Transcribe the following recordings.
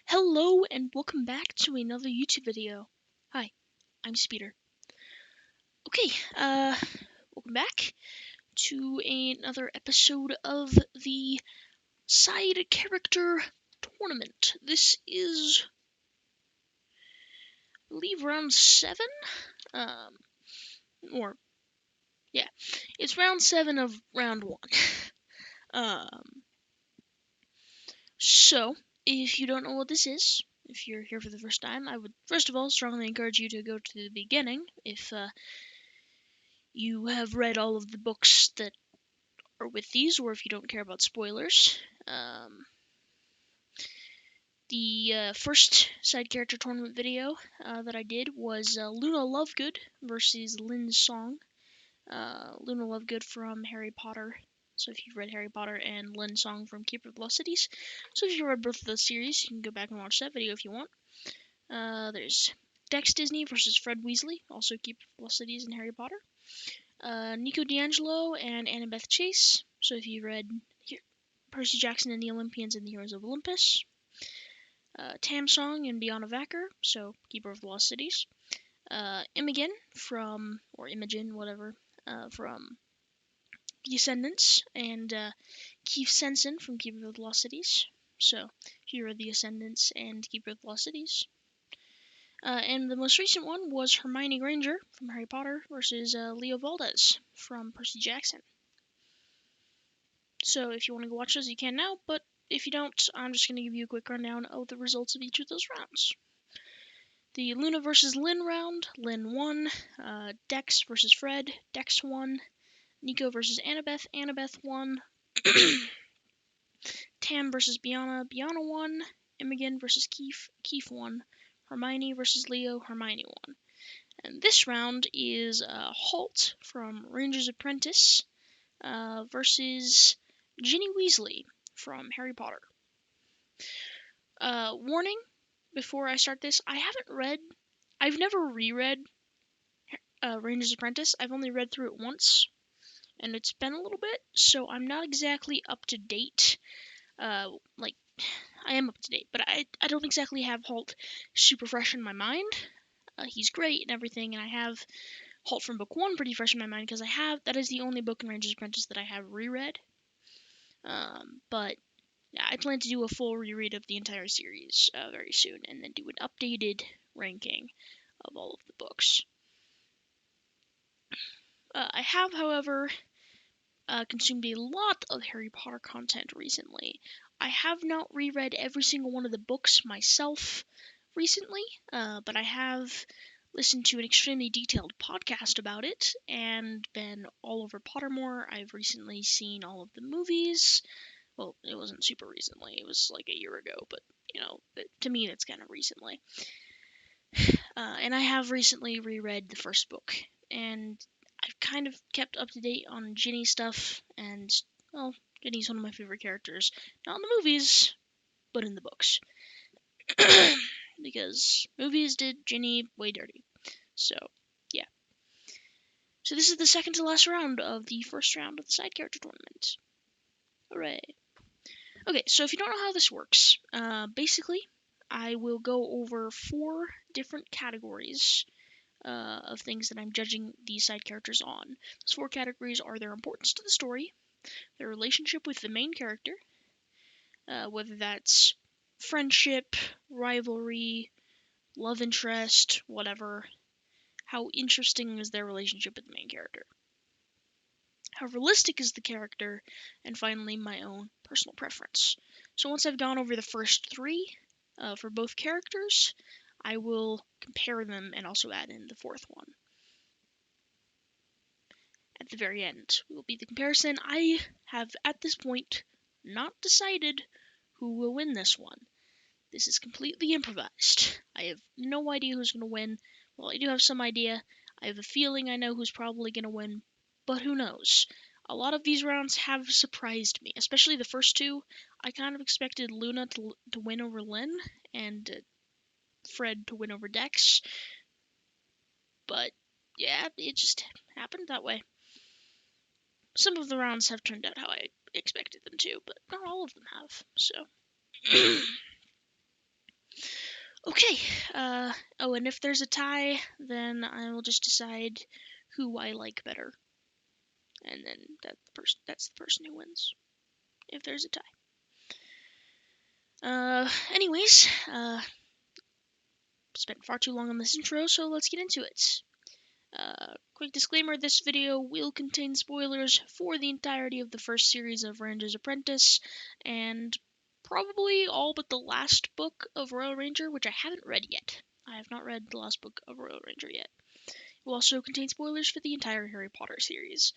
Hello and welcome back to another YouTube video. Hi, I'm Speeder. Okay, welcome back to another episode of the side character tournament. This is, I believe, round 7? Or, yeah, it's round 7 of round 1. So, if you don't know what this is, if you're here for the first time, I would first of all strongly encourage you to go to the beginning if you have read all of the books that are with these, or if you don't care about spoilers. The first side character tournament video that I did was Luna Lovegood versus Lynn Song. Luna Lovegood from Harry Potter. So if you've read Harry Potter, and Lynn Song from Keeper of the Lost Cities. So if you've read both of those series, you can go back and watch that video if you want. There's Dex Disney versus Fred Weasley, also Keeper of the Lost Cities and Harry Potter. Nico D'Angelo and Annabeth Chase. So if you read Percy Jackson and the Olympians and the Heroes of Olympus. Tam Song and Biana Vacker, so Keeper of the Lost Cities. Imogen from, or Imogen, whatever, from The Ascendants, and Keith Sensen from Keeper of the Lost Cities. So if you read The Ascendants and Keeper of the Lost Cities. And the most recent one was Hermione Granger from Harry Potter versus Leo Valdez from Percy Jackson. So if you want to go watch those, you can now, but if you don't, I'm just going to give you a quick rundown of the results of each of those rounds. The Luna versus Lynn round, Lynn won. Dex versus Fred, Dex won. Nico versus Annabeth, Annabeth won. Tam versus Biana, Biana won. Imogen versus Keith, Keith won. Hermione versus Leo, Hermione won. And this round is Halt from Ranger's Apprentice versus Ginny Weasley from Harry Potter. Warning, before I start this, I've never reread Ranger's Apprentice. I've only read through it once, and it's been a little bit, so I'm not exactly up to date. I am up to date, but I don't exactly have Halt super fresh in my mind. He's great and everything, and I have Halt from book 1 pretty fresh in my mind because that is the only book in Ranger's Apprentice that I have reread. But yeah, I plan to do a full reread of the entire series very soon, and then do an updated ranking of all of the books. I have, however, consumed a lot of Harry Potter content recently. I have not reread every single one of the books myself recently, but I have listened to an extremely detailed podcast about it, and been all over Pottermore. I've recently seen all of the movies. Well, it wasn't super recently, it was like a year ago, but, to me that's kind of recently. And I have recently reread the first book, and I've kind of kept up to date on Ginny stuff, and, well, Ginny's one of my favorite characters. Not in the movies, but in the books. Because movies did Ginny way dirty. So, yeah. So this is the second to last round of the first round of the side character tournament. Hooray. Okay, so if you don't know how this works, basically, I will go over 4 different categories of things that I'm judging these side characters on. Those 4 categories are their importance to the story, their relationship with the main character, whether that's friendship, rivalry, love interest, whatever. How interesting is their relationship with the main character? How realistic is the character? And finally, my own personal preference. So once I've gone over the first 3 for both characters, I will compare them and also add in the 4th one. At the very end will be the comparison. I have, at this point, not decided who will win this one. This is completely improvised. I have no idea who's going to win. Well, I do have some idea. I have a feeling I know who's probably going to win, but who knows? A lot of these rounds have surprised me, especially the first 2. I kind of expected Luna to win over Lynn, and Fred to win over Dex. But, yeah, it just happened that way. Some of the rounds have turned out how I expected them to, but not all of them have, so. Okay, oh, and if there's a tie, then I will just decide who I like better. And then that's the person who wins, if there's a tie. Anyways, spent far too long on this intro, so let's get into it. Quick disclaimer, this video will contain spoilers for the entirety of the first series of Ranger's Apprentice, and probably all but the last book of Royal Ranger, which I haven't read yet. I have not read the last book of Royal Ranger yet. It will also contain spoilers for the entire Harry Potter series.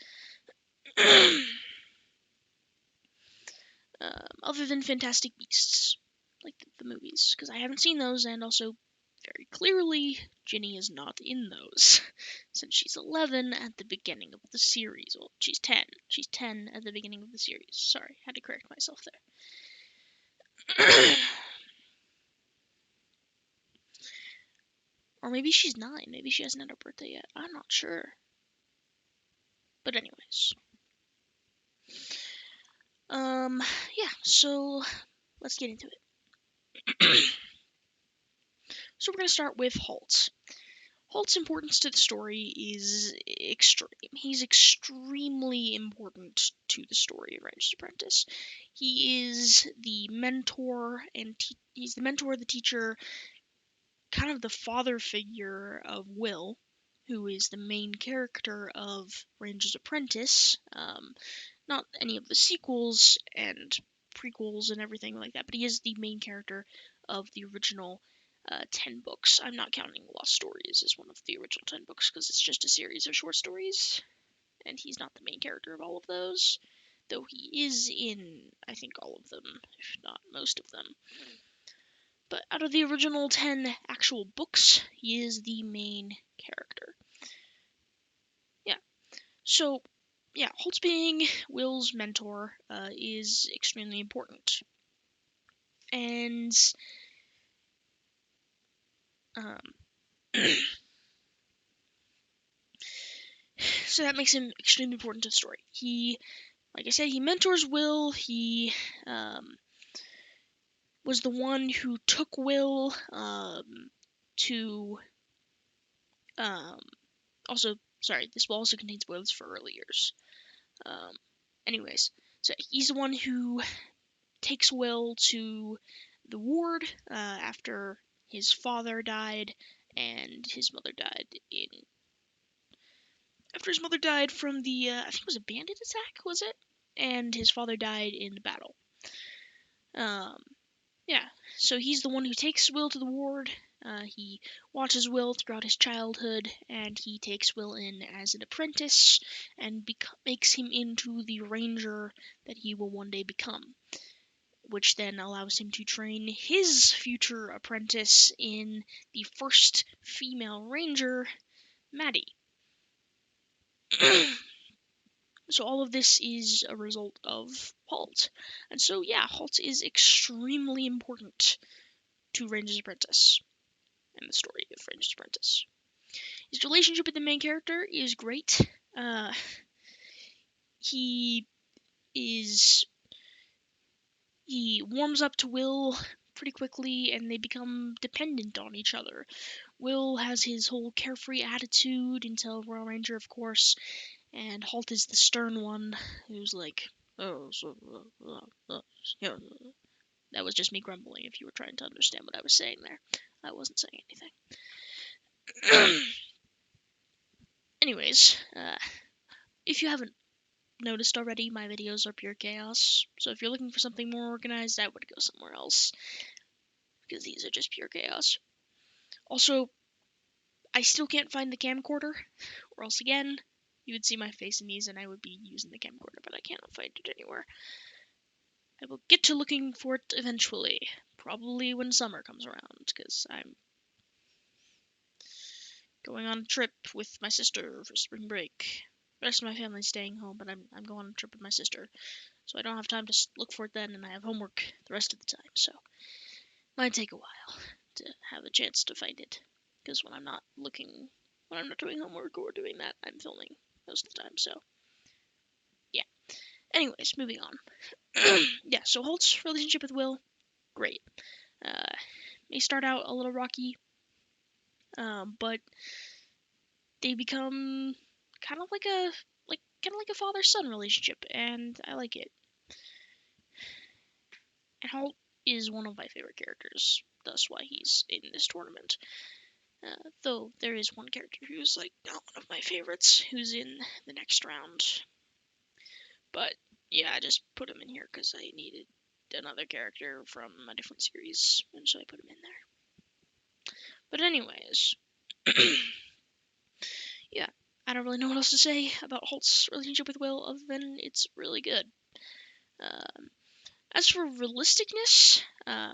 Other than Fantastic Beasts, like the movies, because I haven't seen those, and also very clearly, Ginny is not in those, since she's 11 at the beginning of the series. Well, she's 10. She's 10 at the beginning of the series. Sorry, had to correct myself there. Or maybe she's 9. Maybe she hasn't had her birthday yet. I'm not sure. But anyways. Yeah, so let's get into it. So we're going to start with Halt. Halt's importance to the story is extreme. He's extremely important to the story of Ranger's Apprentice. He is the mentor, and he's the mentor, the teacher, kind of the father figure of Will, who is the main character of Ranger's Apprentice. Not any of the sequels and prequels and everything like that, but he is the main character of the original 10 books. I'm not counting Lost Stories as one of the original 10 books because it's just a series of short stories, and he's not the main character of all of those, though he is in, I think, all of them, if not most of them. But out of the original 10 actual books, he is the main character. Yeah. So, yeah, Holtz being Will's mentor is extremely important. And so that makes him extremely important to the story. He, like I said, he mentors Will. He was the one who took Will to. Also, sorry, this will also contain spoilers for early years. Anyways, so he's the one who takes Will to the ward after his father died and his mother died after his mother died from the I think it was a bandit attack, was it? And his father died in the battle. Yeah, so he's the one who takes Will to the ward. He watches Will throughout his childhood, and he takes Will in as an apprentice and makes him into the ranger that he will one day become, which then allows him to train his future apprentice in the first female ranger, Maddie. So all of this is a result of Halt. And so, yeah, Halt is extremely important to Ranger's Apprentice and the story of Ranger's Apprentice. His relationship with the main character is great. He warms up to Will pretty quickly, and they become dependent on each other. Will has his whole carefree attitude until Royal Ranger, of course, and Halt is the stern one who's like, oh, so, yeah. That was just me grumbling if you were trying to understand what I was saying there. I wasn't saying anything. Anyways, if you haven't noticed already, my videos are pure chaos. So if you're looking for something more organized, I would go somewhere else, because these are just pure chaos. Also, I still can't find the camcorder, or else again, you would see my face in these and I would be using the camcorder, but I cannot find it anywhere. I will get to looking for it eventually, probably when summer comes around, because I'm going on a trip with my sister for spring break. The rest of my family's staying home, but I'm going on a trip with my sister, so I don't have time to look for it then, and I have homework the rest of the time, so it might take a while to have a chance to find it, because when I'm not doing homework or doing that, I'm filming most of the time, so yeah. Anyways, moving on. Yeah, so Holt's relationship with Will, great. may start out a little rocky, but they become kind of like a father-son relationship, and I like it. And Halt is one of my favorite characters. That's why he's in this tournament. Though there is one character who's like not one of my favorites, who's in the next round. But yeah, I just put him in here because I needed another character from a different series, and so I put him in there. But anyways, yeah, I don't really know what else to say about Halt's relationship with Will other than it's really good. As for realisticness, I'd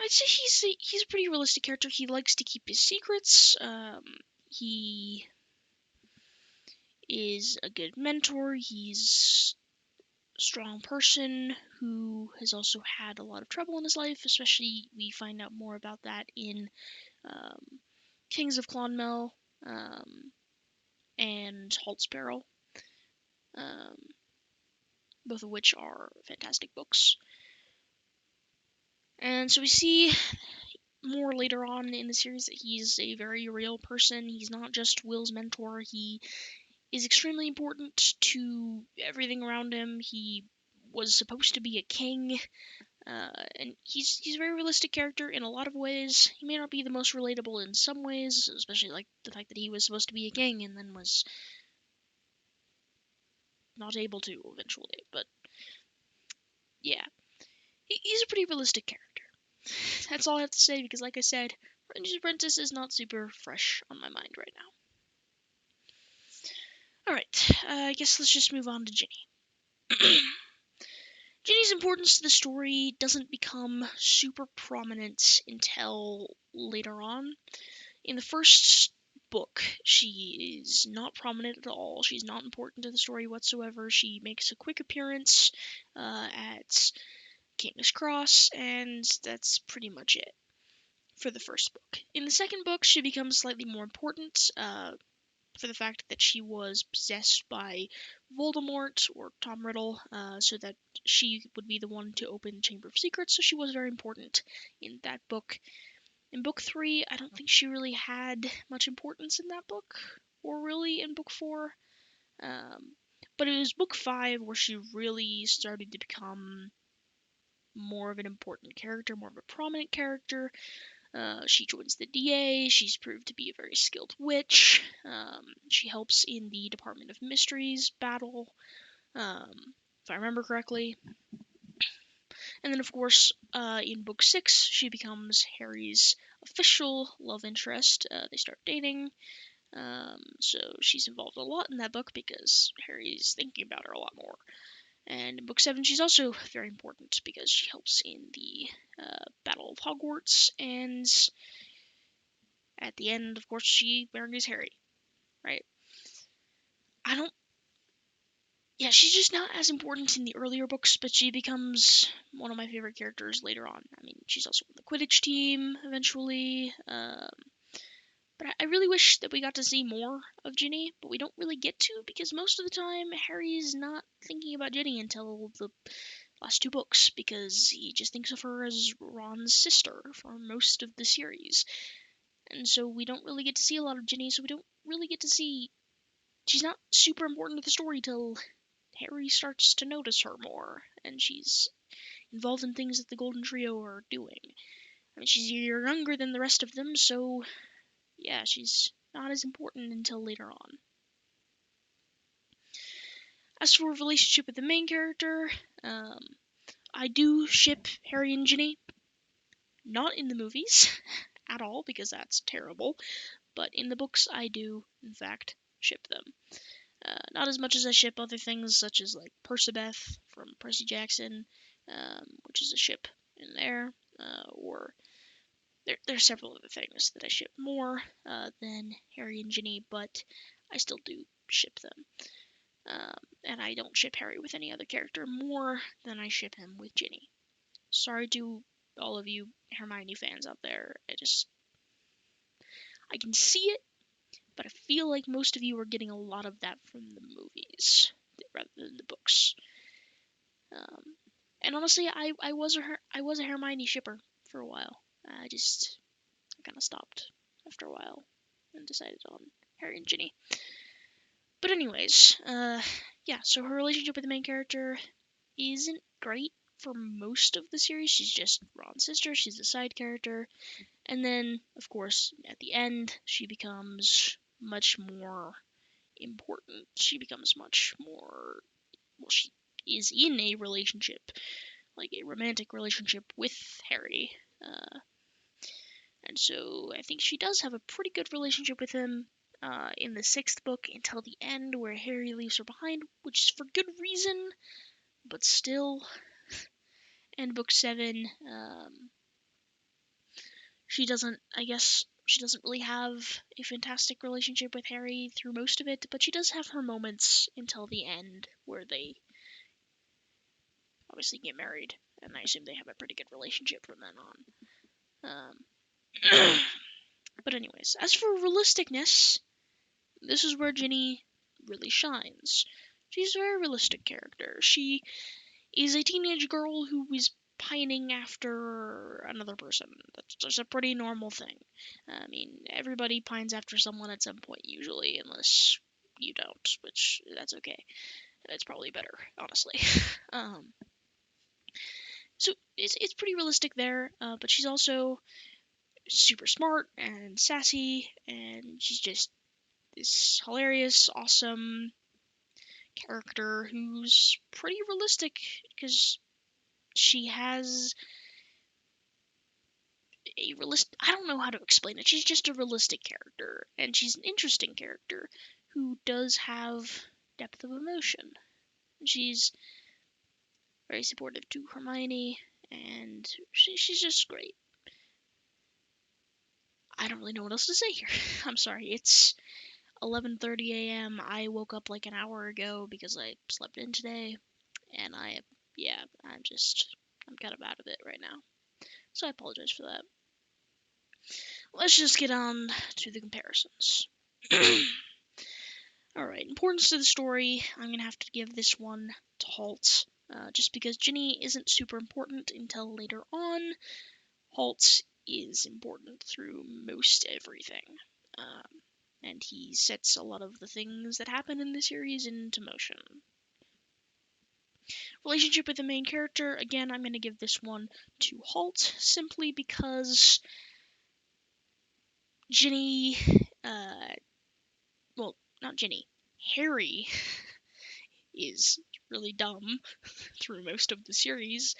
say he's a pretty realistic character. He likes to keep his secrets. He is a good mentor. He's a strong person who has also had a lot of trouble in his life. Especially, we find out more about that in Kings of Clonmel and Halt Sparrow, both of which are fantastic books. And so we see more later on in the series that he's a very real person. He's not just Will's mentor. He is extremely important to everything around him. He was supposed to be a king, and he's a very realistic character in a lot of ways. He may not be the most relatable in some ways, especially like the fact that he was supposed to be a king and then was not able to eventually. But yeah, he's a pretty realistic character. That's all I have to say because, like I said, Ranger's Apprentice is not super fresh on my mind right now. Alright, I guess let's just move on to Ginny. Ginny's importance to the story doesn't become super prominent until later on. In the first book, she is not prominent at all. She's not important to the story whatsoever. She makes a quick appearance at King's Cross, and that's pretty much it for the first book. In the second book, she becomes slightly more important for the fact that she was possessed by Voldemort, or Tom Riddle, so that she would be the one to open the Chamber of Secrets, so she was very important in that book. In book 3, I don't think she really had much importance in that book, or really in book 4. But it was book 5 where she really started to become more of an important character, more of a prominent character. She joins the DA. She's proved to be a very skilled witch. She helps in the Department of Mysteries battle, if I remember correctly. And then, of course, in book 6, she becomes Harry's official love interest. They start dating. So she's involved a lot in that book because Harry's thinking about her a lot more. And in book 7, she's also very important because she helps in the Battle of Hogwarts, and at the end, of course, she marries Harry, right? Yeah, she's just not as important in the earlier books, but she becomes one of my favorite characters later on. I mean, she's also on the Quidditch team eventually, but I really wish that we got to see more of Ginny, but we don't really get to because most of the time Harry's not thinking about Ginny until the last 2 books because he just thinks of her as Ron's sister for most of the series. And so we don't really get to see a lot of Ginny, so we don't really get to see... She's not super important to the story till Harry starts to notice her more, and she's involved in things that the Golden Trio are doing. I mean, she's a year younger than the rest of them, so yeah, she's not as important until later on. As for a relationship with the main character, I do ship Harry and Ginny. Not in the movies at all, because that's terrible, but in the books I do, in fact, ship them. Not as much as I ship other things such as like Percabeth from Percy Jackson, which is a ship in there, or there's several other things that I ship more than Harry and Ginny, but I still do ship them. And I don't ship Harry with any other character more than I ship him with Ginny. Sorry to all of you Hermione fans out there. I can see it, but I feel like most of you are getting a lot of that from the movies rather than the books. And honestly, I was a Hermione shipper for a while. I kind of stopped after a while and decided on Harry and Ginny. But anyways, yeah, so her relationship with the main character isn't great for most of the series. She's just Ron's sister, she's a side character. And then, of course, at the end, she becomes much more important. She becomes much more, well, she is in a relationship, like a romantic relationship with Harry. And so I think she does have a pretty good relationship with him in the 6th book until the end, where Harry leaves her behind, which is for good reason, but still. And book 7, she doesn't really have a fantastic relationship with Harry through most of it, but she does have her moments until the end where they obviously get married, and I assume they have a pretty good relationship from then on. But anyways, as for realisticness, this is where Ginny really shines. She's a very realistic character. She is a teenage girl who is pining after another person. That's just a pretty normal thing. I mean, everybody pines after someone at some point, usually, unless you don't, which that's okay. It's probably better, honestly. So it's pretty realistic there, but she's also super smart and sassy, and she's just this hilarious, awesome character who's pretty realistic because she has a I don't know how to explain it. She's just a realistic character, and she's an interesting character who does have depth of emotion. She's very supportive to Hermione, and she's just great. I don't really know what else to say here. I'm sorry. It's 11:30 a.m. I woke up like an hour ago because I slept in today, and I'm kind of out of it right now. So I apologize for that. Let's just get on to the comparisons. Alright, importance to the story, I'm going to have to give this one to Halt. Just because Ginny isn't super important until later on, Halt is important through most everything. And he sets a lot of the things that happen in the series into motion. Relationship with the main character, again, I'm going to give this one to Halt, simply because Ginny, well, not Ginny, Harry is really dumb through most of the series,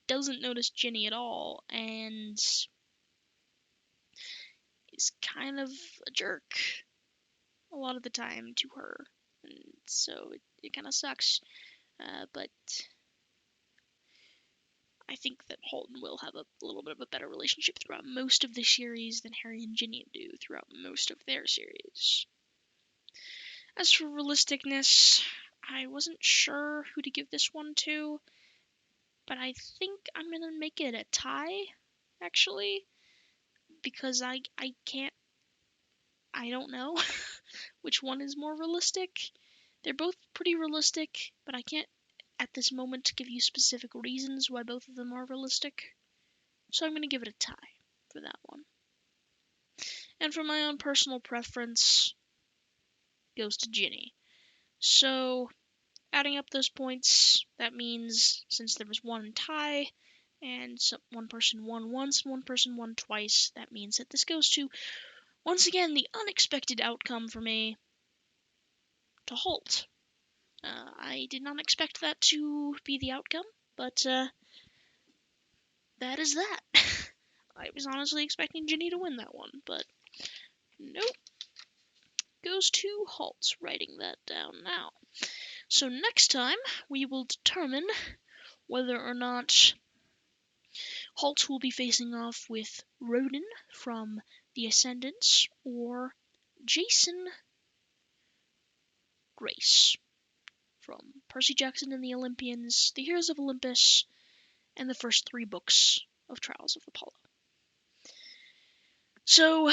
doesn't notice Ginny at all, and is kind of a jerk a lot of the time to her. And so it kind of sucks. But I think that Halt and Will have a little bit of a better relationship throughout most of the series than Harry and Ginny do throughout most of their series. As for realisticness, I wasn't sure who to give this one to, but I think I'm going to make it a tie, actually, because I don't know which one is more realistic. They're both pretty realistic, but I can't at this moment give you specific reasons why both of them are realistic. So I'm going to give it a tie for that one. And for my own personal preference, goes to Ginny. So adding up those points, that means since there was one tie, and one person won once and one person won twice, that means that this goes to, once again, the unexpected outcome for me, to Halt. I did not expect that to be the outcome, but that is that. I was honestly expecting Ginny to win that one, but nope. Goes to Halt, writing that down now. So next time, we will determine whether or not Halt will be facing off with Ronan from The Ascendants or Jason Grace from Percy Jackson and the Olympians, The Heroes of Olympus, and the first 3 books of Trials of Apollo. So,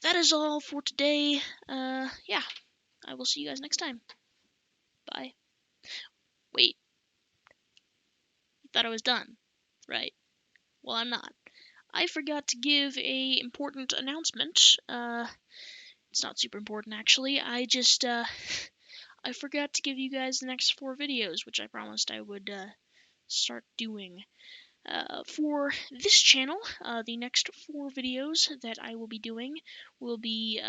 that is all for today. Yeah, I will see you guys next time. Bye. Wait. thought I was done, right? Well, I'm not. I forgot to give a important announcement. It's not super important, actually. I forgot to give you guys the next 4 videos, which I promised I would start doing. For this channel, the next 4 videos that I will be doing will be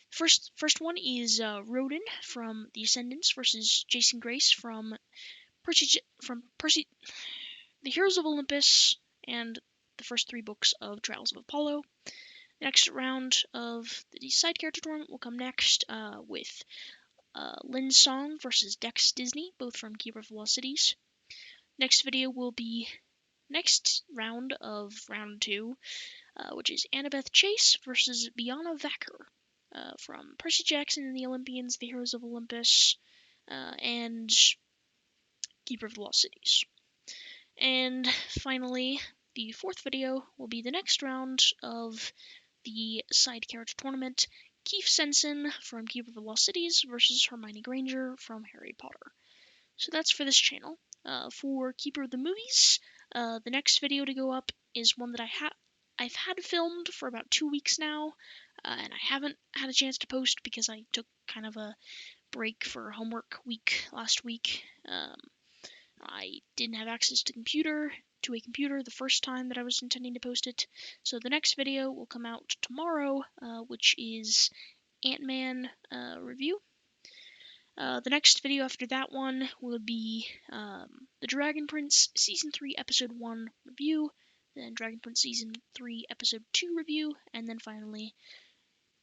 first one is Rodin from The Ascendants versus Jason Grace from Percy, The Heroes of Olympus, and the first 3 books of Trials of Apollo. The next round of the side character tournament will come next with Lin Song versus Dex Disney, both from Keeper of the Lost Cities. Next video will be next round of round 2, which is Annabeth Chase versus Biana Vacker from Percy Jackson and the Olympians, The Heroes of Olympus, and Keeper of the Lost Cities. And finally, the 4th video will be the next round of the side character tournament, Keith Sensen from Keeper of the Lost Cities versus Hermione Granger from Harry Potter. So that's for this channel. For Keeper of the Movies, the next video to go up is one that I've had filmed for about 2 weeks now, and I haven't had a chance to post because I took kind of a break for homework week last week. I didn't have access to a computer the first time that I was intending to post it. So the next video will come out tomorrow, which is Ant-Man review. The next video after that one will be the Dragon Prince Season 3 Episode 1 review, then Dragon Prince Season 3 Episode 2 review, and then finally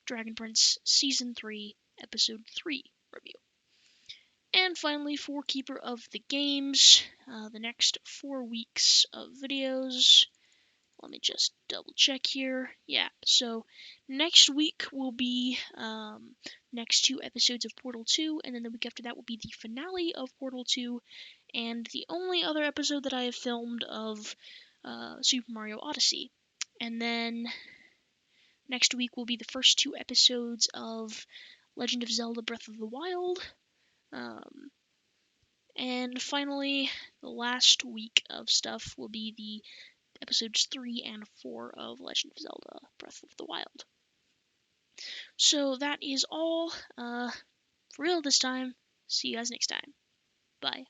Dragon Prince Season 3 Episode 3 review. And finally, for Keeper of the Games, the next 4 weeks of videos. Let me just double check here. Yeah, so next week will be next 2 episodes of Portal 2, and then the week after that will be the finale of Portal 2, and the only other episode that I have filmed of Super Mario Odyssey. And then next week will be the first 2 episodes of Legend of Zelda Breath of the Wild. And finally, the last week of stuff will be the episodes 3 and 4 of Legend of Zelda Breath of the Wild. So that is all for real this time. See you guys next time. Bye.